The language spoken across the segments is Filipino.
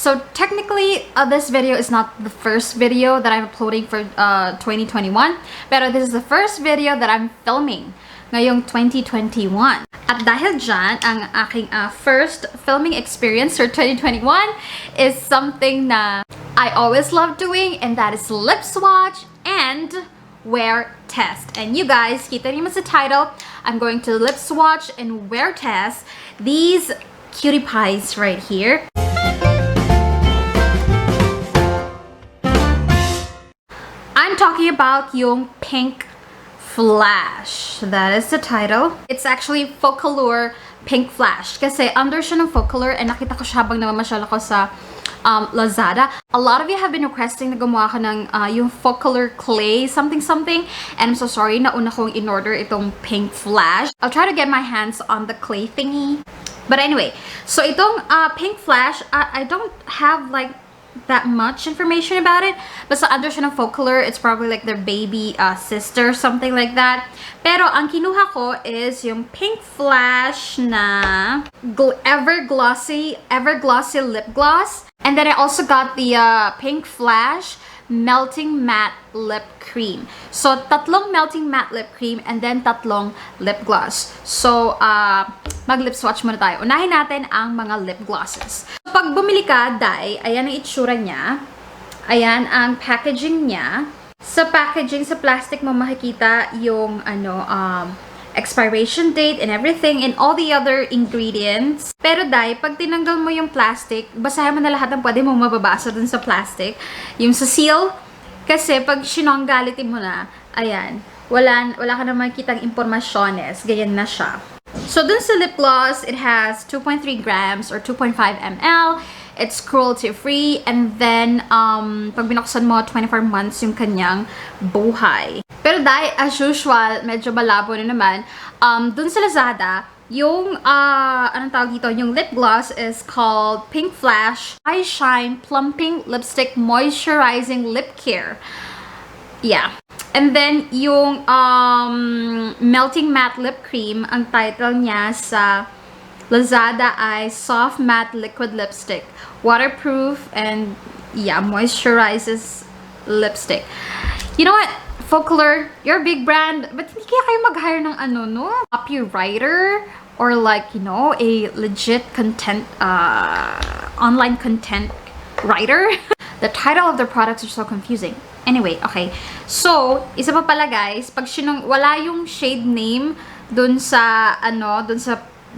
So technically, this video is not the first video that I'm uploading for 2021. Pero this is the first video that I'm filming ngayong 2021. At dahil dyan, ang aking first filming experience for 2021 is something na I always love doing, and that is lip swatch and wear test. And you guys, kita niyo sa title, I'm going to lip swatch and wear test these cutie pies right here. I'm talking about yung Pinkflash. That is the title. It's actually Focallure Pinkflash. Kasi under siya ng Focallure, and nakita ko siya habang namamasyal ako sa Lazada. A lot of you have been requesting na gumawa ko ng yung Focallure clay something. And I'm so sorry, nauna kong in-order itong Pinkflash. I'll try to get my hands on the clay thingy. But anyway, so itong Pinkflash, I don't have like that much information about it. Basta under siya ng Focallure, it's probably like their baby sister, something like that. Pero ang kinuha ko is yung Pinkflash na ever glossy lip gloss. And then I also got the Pinkflash melting matte lip cream. So tatlong melting matte lip cream and then tatlong lip gloss. So mag lip swatch muna tayo. Unahin natin ang mga lip glosses. Pag bumili ka, dai, ayan ang itsura niya. Ayan ang packaging niya. Sa packaging, sa plastic mo makikita yung expiration date and everything and all the other ingredients. Pero dai, pag tinanggal mo yung plastic, basahin mo na lahat ng pwede mong mababasa dun sa plastic. Yung sa seal, kasi pag sinonggalitin mo na, ayan, wala ka na makikitang impormasyones. Ganyan na siya. So dun sa lip gloss, it has 2.3 grams or 2.5 ml. It's cruelty-free, and then pag binuksan mo, 24 months yung kanyang buhay. Pero dahil, as usual, medyo malabo na naman, dun sa Lazada, yung, anong tawag dito, yung lip gloss is called Pinkflash Eye Shine Plumping Lipstick Moisturizing Lip Care. Yeah. And then, yung Melting Matte Lip Cream, ang title niya sa Lazada ay Soft Matte Liquid Lipstick. Waterproof and, yeah, moisturizes lipstick. You know what? Focallure, you're a big brand, but hindi kaya kayo mag-hire ng copywriter or like, you know, a legit content, online content writer? The title of their products are so confusing. Anyway, okay. So, isa pa pala guys, pag wala yung shade name dun sa,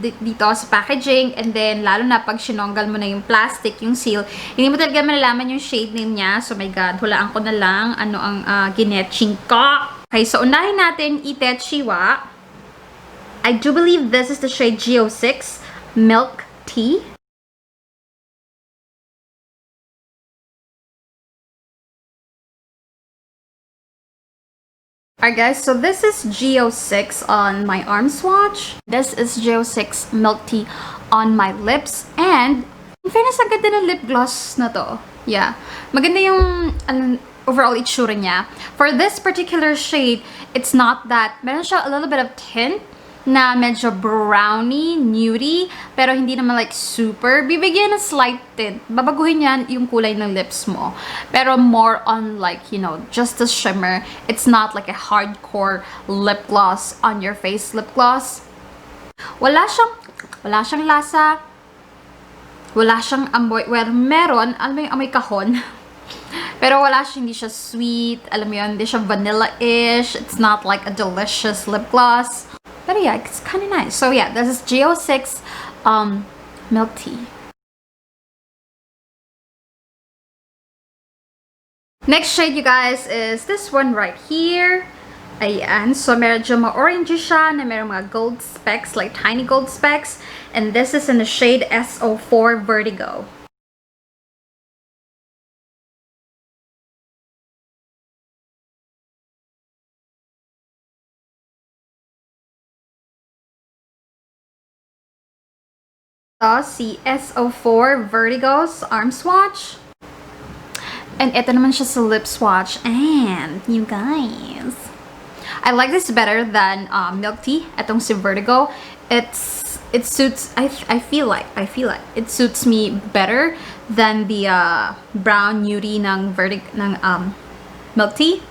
dito sa packaging, and then lalo na pag sinonggal mo na yung plastic, yung seal, hindi mo talaga malalaman yung shade name niya. So my god, hulaan ko na lang ano ang ginetching ko. Okay, so unahin natin itetchiwa. I do believe this is the shade Go6 Milk Tea. Alright guys, so this is Go6 on my arm swatch. This is Go6 Milk Tea on my lips. And, in fairness, ang ganda ng lip gloss na to. Yeah. Maganda yung overall itsura niya. For this particular shade, it's not that, meron siya a little bit of tint na medyo brownie, nudie, pero hindi naman like super. Bibigyan ng slight tint. Babaguhin yan yung kulay ng lips mo. Pero more on like, you know, just a shimmer. It's not like a hardcore lip gloss on your face lip gloss. Wala siyang lasa. Wala siyang amoy. Well, meron, alam mo yung amoy kahon. Pero hindi siya sweet. Alam mo yun, hindi siya vanilla-ish. It's not like a delicious lip gloss. But yeah, it's kind of nice. So yeah, this is Go6 Milk Tea. Next shade, you guys, is this one right here. Ayan. So medyo ma-orange siya na meron mga gold specks, like tiny gold specks. And this is in the shade SO4 Vertigo. Si SO4 Vertigo's arm swatch. And ito naman siya sa lip swatch. And, you guys, I like this better than milk tea. Itong si Vertigo. It's it suits, I feel like it suits me better than the brown nudie ng milk tea.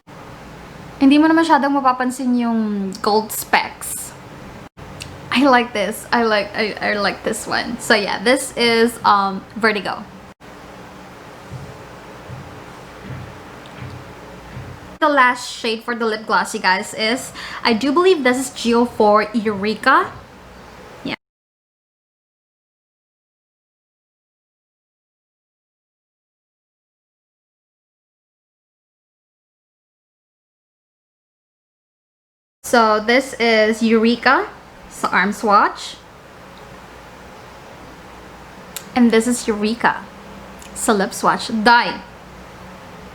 Hindi mo na masyadong mapapansin yung gold specks. I like this. I like this one. So yeah, this is Vertigo. The last shade for the lip gloss, you guys, is, I do believe this is GO4 Eureka. Yeah. So this is Eureka sa arm swatch. And this is Eureka sa lip swatch. Die!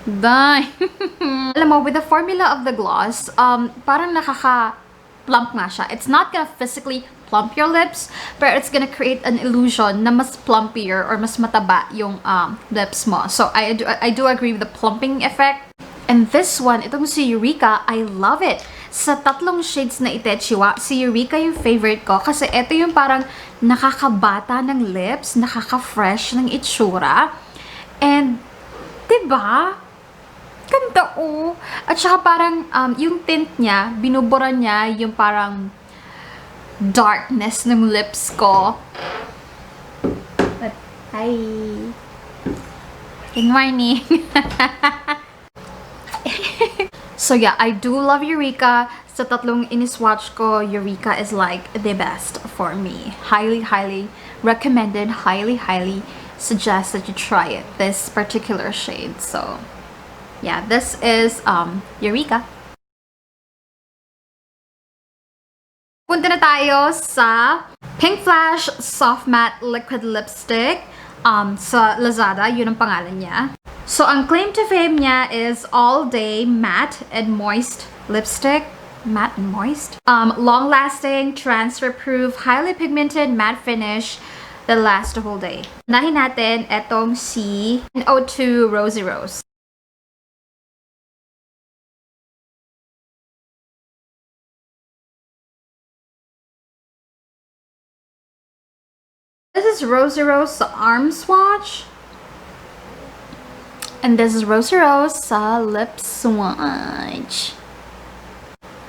Alam mo, with the formula of the gloss, parang nakaka-plump nga siya. It's not gonna physically plump your lips, but it's gonna create an illusion na mas plumpier or mas mataba yung lips mo. So I do agree with the plumping effect. And this one, itong si Eureka, I love it. Sa tatlong shades na Itechiwa, si Eureka yung favorite ko kasi ito yung parang nakakabata ng lips, nakaka-fresh ng itsura. And, diba? Ganda oh. At saka parang yung tint niya, binubura niya yung parang darkness ng lips ko. Hi. Good morning. So yeah, I do love Eureka. Sa tatlong iniswatch ko, Eureka is like the best for me. Highly, highly recommended. Highly, highly suggest that you try it. This particular shade. So yeah, this is Eureka. Punta na tayo sa Pinkflash Soft Matte Liquid Lipstick. Sa Lazada, yun ang pangalan niya. So, ang claim to fame niya is All Day Matte and Moist Lipstick. Matte and moist. Long-lasting, transfer-proof, highly pigmented matte finish that lasts the whole day. Unahin natin etong si O2 Rosy Rose. This is Rosy Rose sa arm swatch. And this is Rosy Rose sa lip swatch.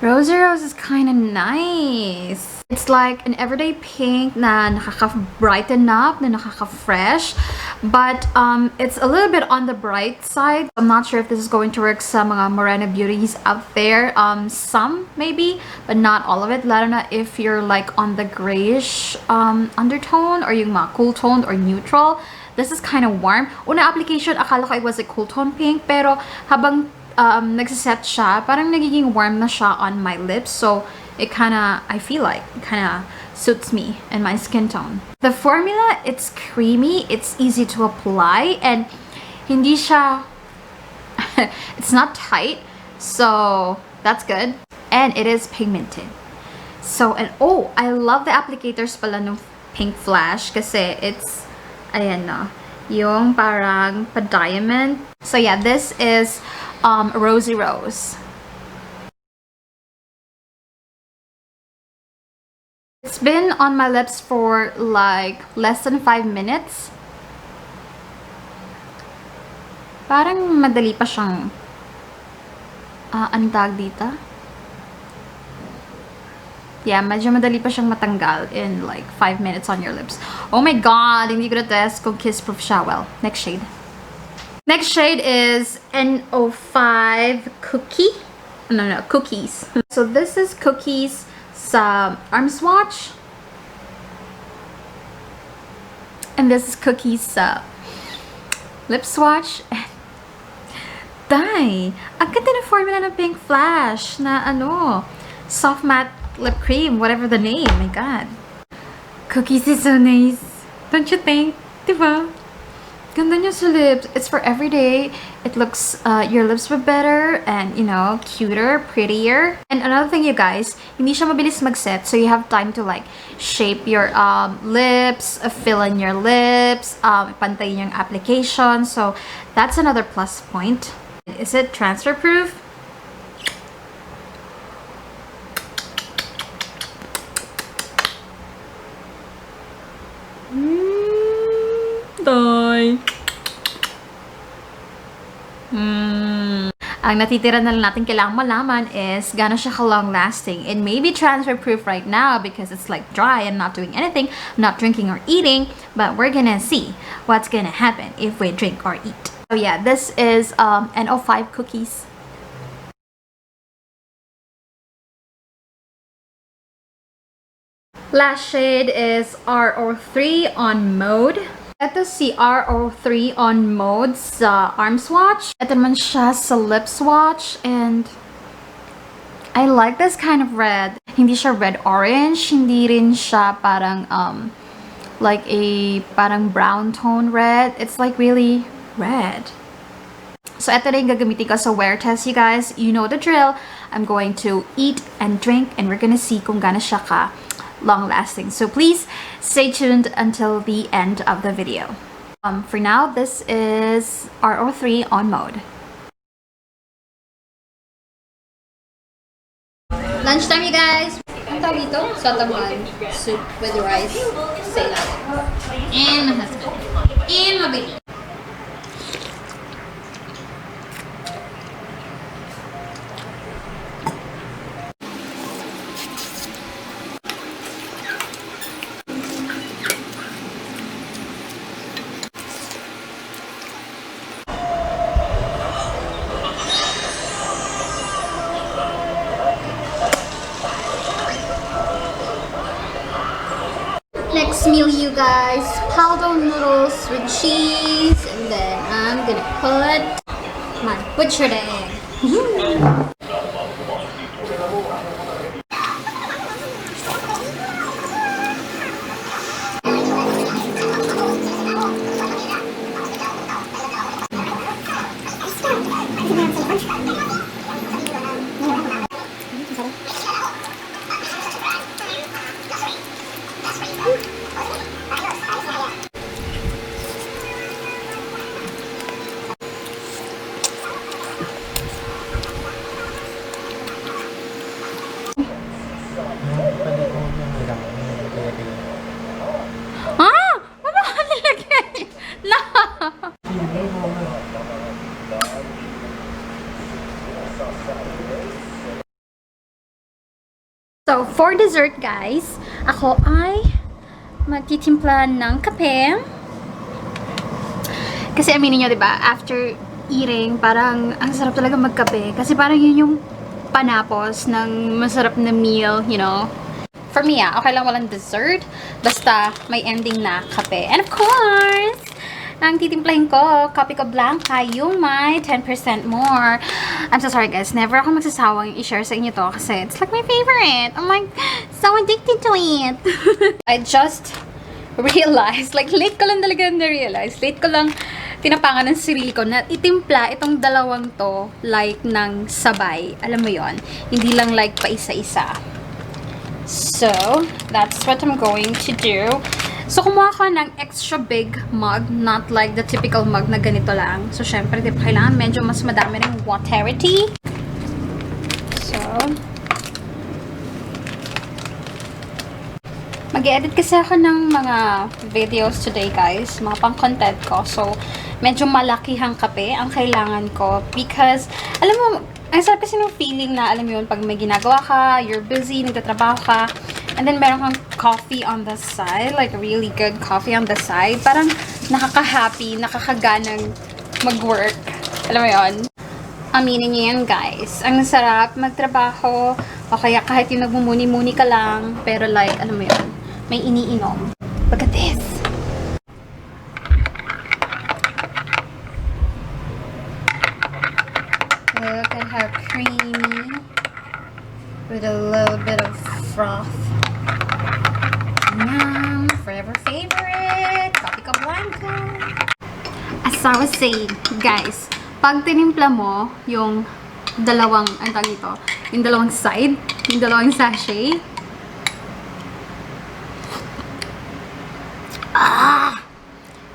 Rosy Rose is kind of nice. It's like an everyday pink na nakaka-brighten up, na nakaka-fresh. But it's a little bit on the bright side. I'm not sure if this is going to work sa mga Morena beauties out there. Some maybe, but not all of it. Lalo na if you're like on the grayish undertone or yung mga cool toned or neutral. This is kind of warm. Una application, akala ko it was a cool tone pink. Pero habang nagsiset siya, parang nagiging warm na siya on my lips. So, it kinda, I feel like, it kinda suits me and my skin tone. The formula, it's creamy, it's easy to apply, and hindi siya, it's not tight. So, that's good. And it is pigmented. So, and oh, I love the applicators pala ng Pinkflash kasi it's, ayan na, yung parang pa-diamond. So yeah, this is Rosy Rose. It's been on my lips for like less than 5 minutes. Parang madali pa siyang anong tawag dito? Yeah, medyo madali pa siyang matanggal in like 5 minutes on your lips. Oh my god, hindi ko na test kung kiss-proof siya. Well, next shade. Next shade is N05 Cookie. No, Cookies. So this is Cookies sa arm swatch. And this is Cookies sa lip swatch. Dai! Ang ganda ng formula ng Pinkflash na soft matte lip cream, whatever the name. My god. Cookies is so nice. Don't you think? Diba? Ganda niya sa lips. It's for every day. It looks, your lips were better and, cuter, prettier. And another thing, you guys, hindi siya mabilis mag-set. So you have time to like shape your lips, fill in your lips, pantayin yung application. So that's another plus point. Is it transfer proof? Tay. Ang natitira na lang natin kailangan malaman is gano'n siya ka-long lasting. It may be transfer proof right now because it's like dry and not doing anything, not drinking or eating, but we're gonna see what's gonna happen if we drink or eat. So yeah, this is NO5 cookies. Last shade is RO3 on mode. Ito si RO3 on mode sa arm swatch. Ito naman siya sa Lipswatch, and I like this kind of red. Hindi siya red-orange, hindi rin siya parang like a parang brown tone red. It's like really red. So ito rin gagamitin ko sa wear test, you guys. You know the drill. I'm going to eat and drink, and we're gonna see kung gaano siya ka long lasting. So please stay tuned until the end of the video. For now, this is RO3 on mode. Lunchtime, you guys. Ang tawag dito? Sotaman soup with rice. Say that. And my husband. And my baby. Next meal, you guys, powder noodles with cheese, and then I'm gonna put my butchered egg. So, for dessert, guys, ako ay magtitimpla ng kape. Kasi aminin nyo, diba, after eating, parang ang sarap talaga magkape. Kasi parang yun yung panapos ng masarap na meal, you know. For me, okay lang walang dessert. Basta may ending na kape. And of course, ang titimplahin ko, Kopi ko Blanca, yung may 10% more. I'm so sorry guys, never ako magsasawang i-share sa inyo to kasi it's like my favorite. I'm like, so addicted to it. I just realized, like late ko lang talaga na-realize, late ko lang tinapangan ng sarili ko na itimpla itong dalawang to like ng sabay. Alam mo yon, hindi lang like pa isa-isa. So, that's what I'm going to do. So, kumuha ko ng extra big mug, not like the typical mug na ganito lang. So, syempre, di ba kailangan medyo mas madami ng waterity. So, mag-edit kasi ako ng mga videos today, guys. Mga pang-content ko. So, medyo malakihang kape ang kailangan ko. Because, alam mo, ang sarap kasi ng feeling na, alam mo yun, pag may ginagawa ka, you're busy, nagtatrabaho ka, and then meron kang coffee on the side, like really good coffee on the side. Parang nakaka-happy, nakakaganang mag-work. Alam mo yun? Aminin niyo yan, guys. Ang sarap magtrabaho, o kaya kahit yung nagmumuni-muni ka lang, pero like, alam mo yun, may iniinom. Look at this. Look at how creamy, with a little bit of froth. Yum! Forever favorite! Kopi ko Blanca! As I was saying, guys, pag tinimpla mo yung dalawang, ang tawag ito, yung dalawang side, yung dalawang sachet,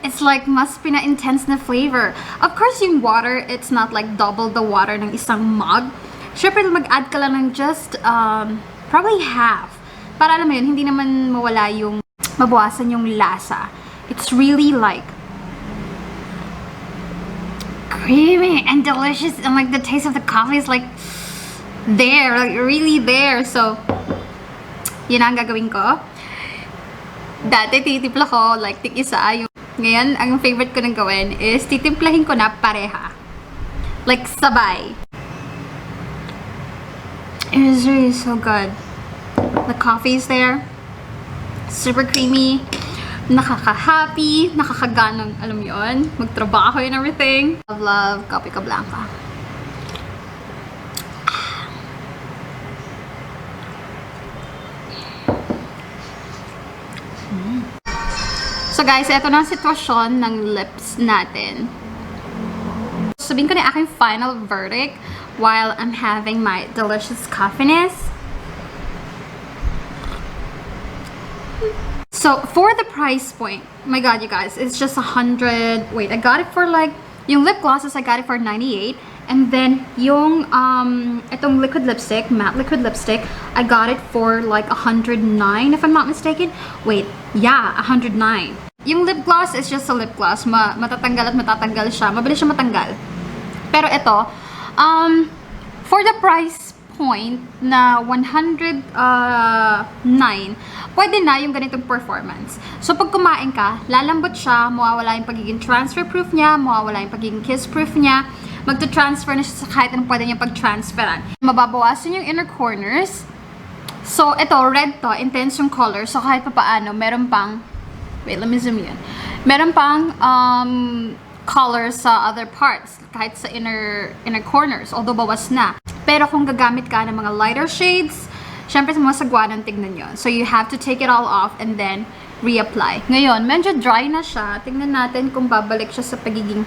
it's like mas pina-intense na flavor. Of course, yung water, it's not like double the water ng isang mug. Syempre, mag-add ka lang ng just, probably half. Para alam mo yun, hindi naman mawala yung, mabawasan yung lasa. It's really like creamy and delicious, and like the taste of the coffee is like there, like really there. So yun ang gagawin ko. Dati titimpla ko like tig-isa. Ngayon, ang favorite ko nang gawin is titimplahin ko na pareha. Like sabay. It is really so good. The coffee is there. Super creamy. Nakaka-happy. Nakakaganong, alam mo yun, magtrabaho and everything. Love Coffee Blanca. So guys, ito na ang sitwasyon ng lips natin. Sabihin ko na aking final verdict while I'm having my delicious coffiness. So, for the price point, my god, you guys, it's just 100. Wait, I got it for like, yung lip glosses, I got it for 98. And then, yung, itong liquid lipstick, matte liquid lipstick, I got it for like 109, if I'm not mistaken. Wait, yeah, 109. Yung lip gloss is just a lip gloss. Matatanggal at matatanggal siya. Mabilis siya matanggal. Pero ito, for the price point na 109, pwede na yung ganitong performance. So, pag kumain ka, lalambot siya, mawawala yung pagiging transfer proof niya, mawawala yung pagiging kiss proof niya, magta-transfer na siya sa kahit anong pwede niya pag-transferan. Mababawasan yung inner corners. So, ito, red to, intense yung color. So, kahit pa paano, meron pang, wait, let me zoom in. Meron pang, color sa other parts, kahit sa inner corners, although bawas na. Pero kung gagamit ka ng mga lighter shades, syempre sa mga sagwanan, tignan yun. So, you have to take it all off and then reapply. Ngayon, medyo dry na siya. Tingnan natin kung babalik siya sa pagiging...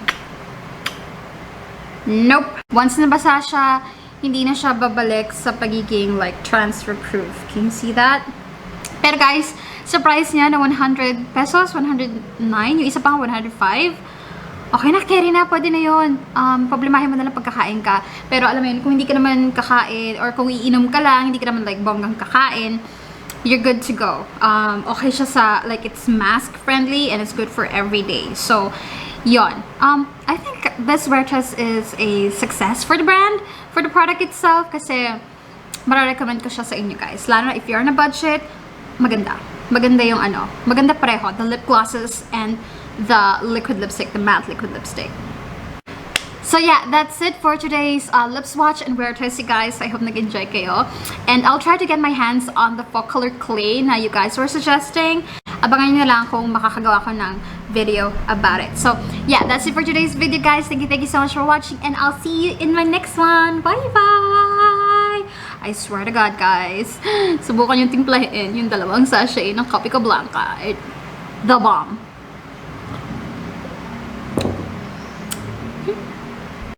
Nope! Once nabasa siya, hindi na siya babalik sa pagiging like transfer proof. Can you see that? Pero guys, sa price niya na 100 pesos, 109, yung isa pang 105, okay na, carry na, pwede na yun. Problemahin mo na lang pagkakain ka. Pero alam mo yun, kung hindi ka naman kakain, or kung iinom ka lang, hindi ka naman like bonggang kakain, you're good to go. Okay siya sa, like, it's mask friendly and it's good for every day. So, yon. I think this Vertigo is a success for the brand, for the product itself, kasi mararecommend ko siya sa inyo guys. Lalo na if you're on a budget, maganda. Maganda yung ano, maganda pareho, the lip glosses and the liquid lipstick, the matte liquid lipstick. So yeah, that's it for today's Lipswatch and Vertigo, guys. I hope nag-enjoy kayo. And I'll try to get my hands on the Focallure clay na you guys were suggesting. Abangan nyo lang kung makakagawa ko ng video about it. So yeah, that's it for today's video, guys. Thank you so much for watching, and I'll see you in my next one. Bye-bye! I swear to God, guys, subukan yung timplahin yung dalawang sachet ng Coffee Blanca. The bomb.